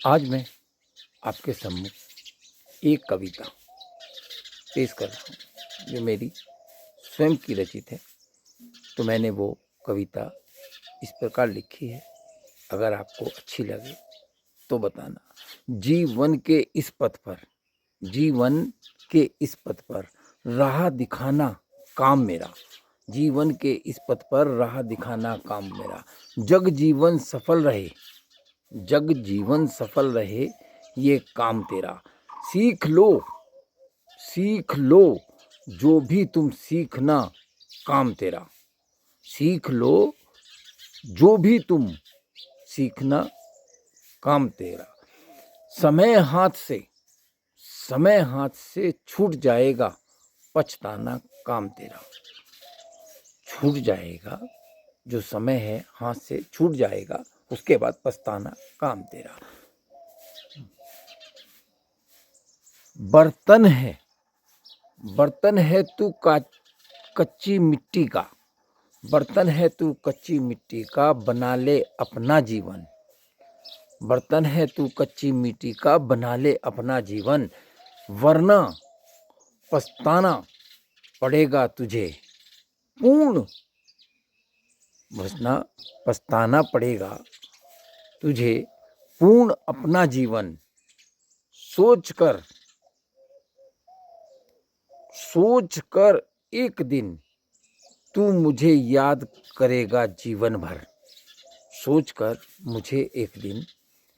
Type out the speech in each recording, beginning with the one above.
आज मैं आपके सम्मुख एक कविता पेश कर रहा हूँ जो मेरी स्वयं की रचित है। तो मैंने वो कविता इस प्रकार लिखी है, अगर आपको अच्छी लगे तो बताना। जीवन के इस पथ पर राह दिखाना काम मेरा। जीवन के इस पथ पर राह दिखाना काम मेरा। जग जीवन सफल रहे ये काम तेरा। सीख लो जो भी तुम सीखना काम तेरा। सीख लो जो भी तुम सीखना काम तेरा। समय हाथ से छूट जाएगा पछताना काम तेरा। छूट जाएगा, जो समय है हाथ से छूट जाएगा, उसके बाद पछताना काम तेरा। बर्तन है तू कच्ची मिट्टी का। बर्तन है तू कच्ची मिट्टी का, बना ले अपना जीवन। बर्तन है तू कच्ची मिट्टी का, बना ले अपना जीवन। वरना पछताना पड़ेगा तुझे पूर्ण। पछताना पड़ेगा तुझे पूर्ण अपना जीवन। सोच कर एक दिन तू मुझे याद करेगा जीवन भर। सोच कर मुझे एक दिन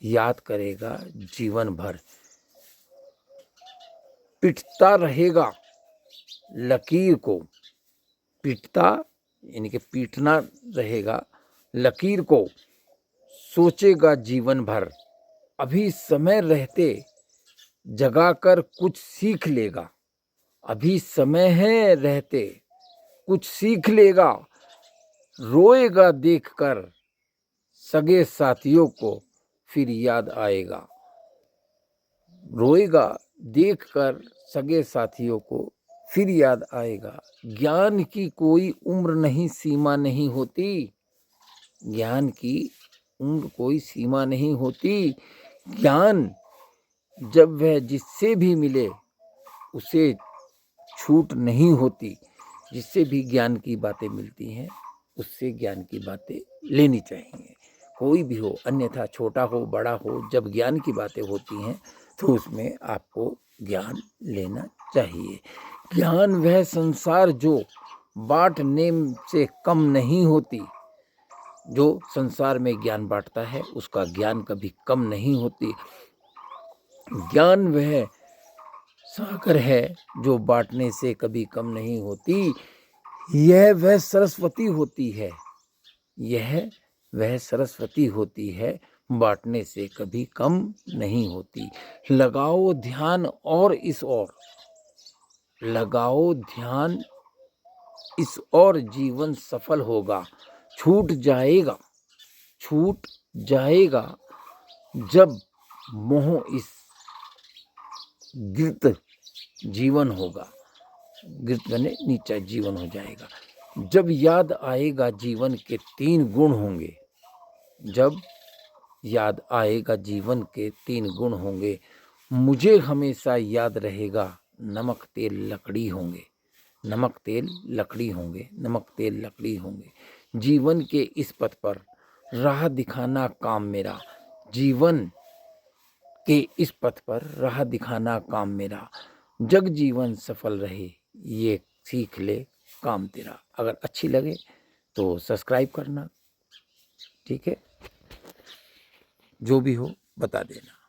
याद करेगा जीवन भर। पिटता रहेगा लकीर को। पिटता यानी कि पीटना रहेगा लकीर को, सोचेगा जीवन भर। अभी समय रहते जगा कर कुछ सीख लेगा। अभी समय है रहते कुछ सीख लेगा। रोएगा देखकर सगे साथियों को फिर याद आएगा। रोएगा देखकर सगे साथियों को फिर याद आएगा। ज्ञान की कोई उम्र नहीं, सीमा नहीं होती। ज्ञान की उम्र कोई सीमा नहीं होती। ज्ञान जब वह जिससे भी मिले उसे छूट नहीं होती। जिससे भी ज्ञान की बातें मिलती हैं उससे ज्ञान की बातें लेनी चाहिए, कोई भी हो, अन्यथा छोटा हो बड़ा हो। जब ज्ञान की बातें होती हैं तो उसमें आपको ज्ञान लेना चाहिए। ज्ञान वह संसार जो बांटने से कम नहीं होती। जो संसार में ज्ञान बांटता है उसका ज्ञान कभी कम नहीं होती। ज्ञान वह सागर है जो बांटने से कभी कम नहीं होती। यह वह सरस्वती होती है। यह वह सरस्वती होती है, बांटने से कभी कम नहीं होती। लगाओ ध्यान और इस ओर। लगाओ ध्यान इस ओर, जीवन सफल होगा। छूट जाएगा जब मोह इस गिरत जीवन होगा। गिरत बने नीचा जीवन हो जाएगा। जब याद आएगा जीवन के 3 गुण होंगे। जब याद आएगा जीवन के 3 गुण होंगे। मुझे हमेशा याद रहेगा नमक तेल लकड़ी होंगे। नमक तेल लकड़ी होंगे। नमक तेल लकड़ी होंगे। जीवन के इस पथ पर राह दिखाना काम मेरा। जीवन के इस पथ पर राह दिखाना काम मेरा। जग जीवन सफल रहे ये सीख ले काम तेरा। अगर अच्छी लगे तो सब्सक्राइब करना, ठीक है। जो भी हो बता देना।